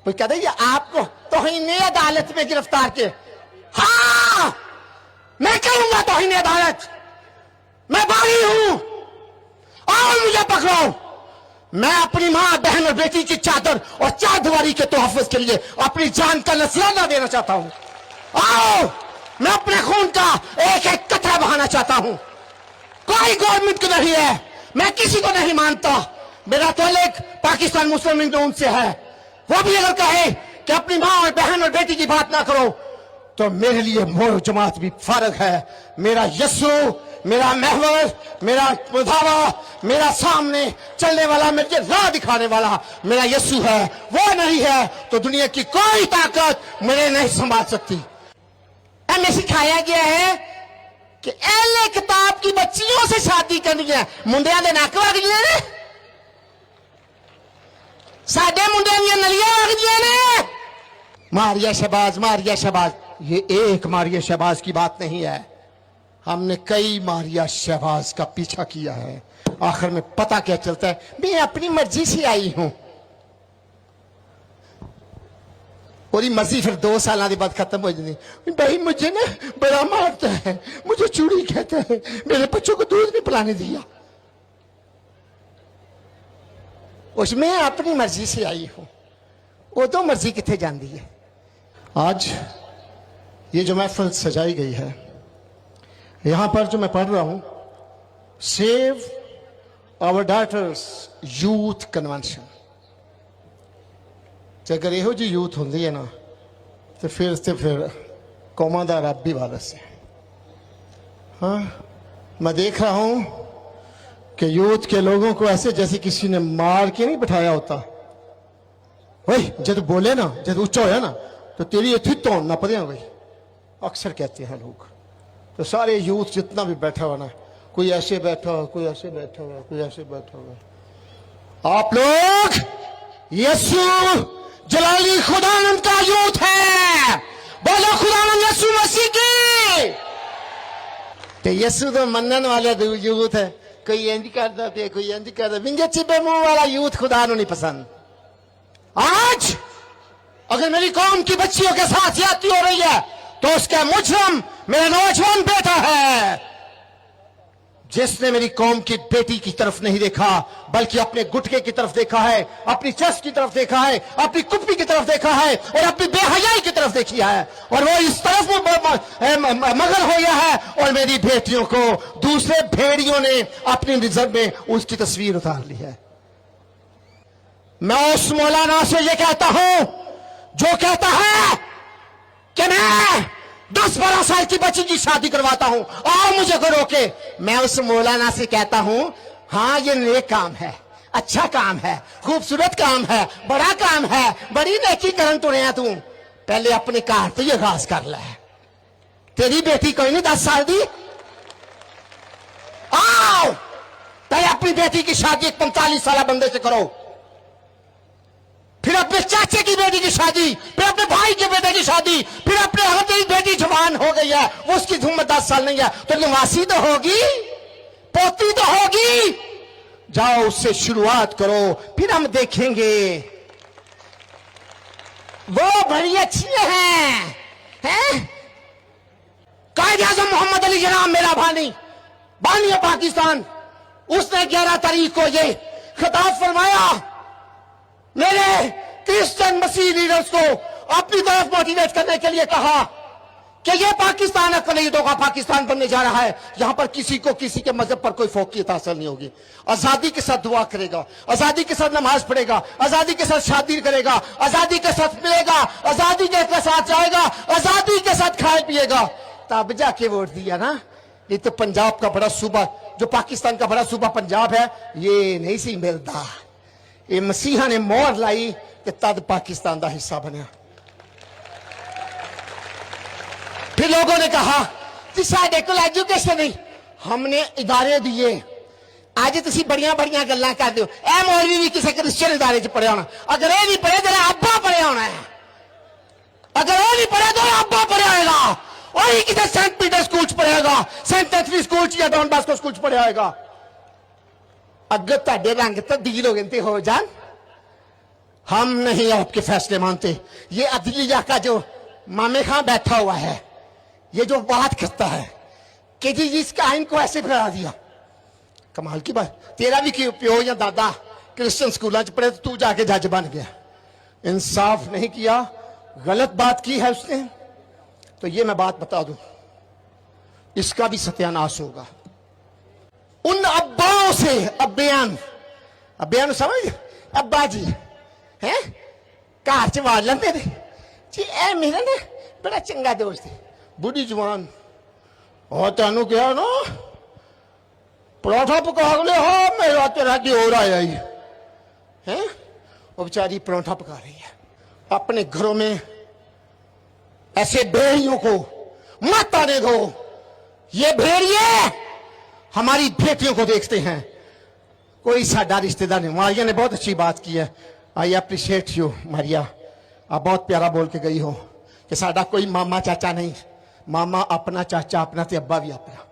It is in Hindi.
कोई कहता है ये आपको तौहीन अदालत में गिरफ्तार के, हाँ मैं करूंगा तौहीन अदालत, मैं बागी हूं, आओ मुझे पकड़ो। मैं अपनी मां बहन और बेटी की चादर और चार दीवारी के तोहफे के लिए अपनी जान का नजराना देना चाहता हूं। आओ, मैं अपने खून का एक एक कतरा बहाना चाहता हूं। कोई गवर्नमेंट को नहीं है, मैं किसी को नहीं मानता। मेरा ताल्लुक पाकिस्तान मुस्लिम लीग नून से है। वो भी अगर कहे कि अपनी मां और बहन और बेटी की बात ना करो तो मेरे लिए मोर जमात भी फर्क है। मेरा यस्सु, मेरा महवर, मेरा मुधावा, मेरा सामने चलने वाला, मुझे राह दिखाने वाला मेरा यस्सु है। वो नहीं है तो दुनिया की कोई ताकत मुझे नहीं संभाल सकती। हमें सिखाया गया है कि एले किताब की बच्चियों से शादी करनी है। मुंडिया दे नक वग गए ने, साडे मुंडिया दी नलियां वग गई ने। मारिया शहबाज, मारिया शहबाज, ये एक मारिया शहबाज की बात नहीं है। हमने कई मारिया शहबाज का पीछा किया है। आखिर में पता क्या चलता है, मैं अपनी मर्जी से आई हूं। पूरी मर्जी फिर 2 साल बाद खत्म हो जाती। भाई मुझे ना बड़ा मारता है, मुझे चूड़ी कहता है, मेरे बच्चों को दूध नहीं पिलाने दिया। उसमें अपनी मर्जी से आई हूं, वो तो मर्जी कितने जाती है। आज ये जो महफिल सजाई गई है, यहां पर जो मैं पढ़ रहा हूं, save our daughters youth convention. अगर यहो जी यूथ होंगी है ना तो फिर कौमां दा रब भी वारस है। हाँ, मैं देख रहा हूं कि यूथ के लोगों को ऐसे जैसे किसी ने मार के नहीं बिठाया होता। वही जब बोले ना, जब ऊंचा होया ना तो तेरी इतनी तोड़ ना पड़े गई, अक्सर कहते हैं लोग। तो सारे यूथ जितना भी बैठा हुआ ना, कोई ऐसे बैठा हुआ, कोई ऐसे बैठा हुआ, कोई ऐसे बैठा हुआ। आप लोग यीशु जलाली खुदावंद का यूथ है। बोलो खुदावंद यीशु मसीह की। तो यीशु तो मनन वाले यूथ है। कोई इंज करता थे, कोई इंज करता, विंगे चिबे मुंह वाला यूथ खुदा को नहीं पसंद। आज अगर मेरी कौम की बच्चियों के साथ ज्यादती हो रही है तो उसका मुजरिम मेरा नौजवान बेटा है, जिसने मेरी कौम की बेटी की तरफ नहीं देखा बल्कि अपने गुटके की तरफ देखा है, अपनी चेस्ट की तरफ देखा है, अपनी कुप्पी की तरफ देखा है और अपनी बेहयाई की तरफ देखी है। और वो इस तरफ मगन हो गया है और मेरी बेटियों को दूसरे भेड़ियों ने अपनी रिजर्व में उसकी तस्वीर उतार ली है। मैं उस मौलाना से ये कहता हूं जो कहता है कि मैं 10-12 साल की बच्ची की शादी करवाता हूं और मुझे को रोके। मैं उस मौलाना से कहता हूं, हाँ ये नेक काम है, अच्छा काम है, खूबसूरत काम है, बड़ा काम है, बड़ी नेकी करन तो रहा तू। पहले अपने कार तो ये आगाज कर ले। तेरी बेटी कोई नहीं 10 साल दी, आओ पहले अपनी बेटी की शादी एक 45 साल बंदे से करो, फिर अपने चाचे की बेटी की शादी, फिर अपने भाई के बेटे की शादी, फिर अपने हमारी बेटी जवान हो गई है, वो उसकी उम्र 10 साल नहीं है तो नवासी तो होगी, पोती तो होगी। जाओ उससे शुरुआत करो, फिर हम देखेंगे। वो बड़ी अच्छी हैं? कायदे आज़म मोहम्मद अली जनाब मेरा बानी है पाकिस्तान, उसने 11 तारीख को ये खिताब फरमाया, मेरे क्रिश्चियन मसीह लीडर्स को अपनी तरफ मोटिवेट करने के लिए कहा कि यह पाकिस्तान अक़लीतों का पाकिस्तान बनने जा रहा है। यहां पर किसी को किसी के मजहब पर कोई फौकियत हासिल नहीं होगी। आजादी के साथ दुआ करेगा, आजादी के साथ नमाज पढ़ेगा, आजादी के साथ शादी करेगा, आजादी के साथ मिलेगा, आजादी के साथ जाएगा, आजादी के साथ खाए पिएगा, तब जाके वोट दिया ना। ये तो पंजाब का बड़ा सूबा, जो पाकिस्तान का बड़ा सूबा पंजाब है, ये नहीं सी मिलता। ये मसीहा ने मोहर लाई कि तद पाकिस्तान का हिस्सा बनया। फिर लोगों ने कहा कि साडे कोल एजुकेशन नहीं, हमने इदारे दिए। आज तुम बड़िया बड़िया गल्लां करदे हो, ए मौलवी भी किसी क्रिश्चियन इदारे च पढ़िया होना, अगर ये नहीं पढ़े तेरा अब्बा पढ़िया होना है, अगर वो नहीं पढ़े तो अब्बा पढ़िया होगा, वही किसी सेंट पीटर स्कूल च पढ़ेगा, सेंट एंथनी स्कूल या डॉन बास्को स्कूल च पढ़िया होगा। अगर तुहाडे रंग तब्दील हो गए तो हो जान, हम नहीं आपके फैसले मानते। ये अदलिया का जो मामे खां बैठा हुआ है, ये जो बात करता है कि जी इसका आइन को ऐसे फैला दिया, कमाल की बात। तेरा भी क्यों प्यो या दादा क्रिश्चियन स्कूलों च पढ़े तो तू जाके जज बन गया। इंसाफ नहीं किया, गलत बात की है उसने। तो ये मैं बात बता दूं, इसका भी सत्यानाश होगा। उन अब्बाओं से अब्बेयान समझ, अब्बा जी हैं घर च वार लेंदे ने जी, ए मेरा ना बड़ा चंगा दोस्त है, बुढ़ी जवान और तेनू क्या ना पराठा पका ले, हाँ मेरा तेरा दियोर आया ही है। वो बेचारी पराठा पका रही है। अपने घरों में ऐसे भेड़ियों को मत आने दो। ये भेड़िए हमारी बेटियों को देखते हैं। कोई साडा रिश्तेदार नहीं। मारिया ने बहुत अच्छी बात की है, आई अप्रिशिएट यू मारिया। आप बहुत प्यारा बोल के गई हो कि साडा कोई मामा चाचा नहीं, मामा अपना, चाचा अपना, ते अब्बा भी अपना।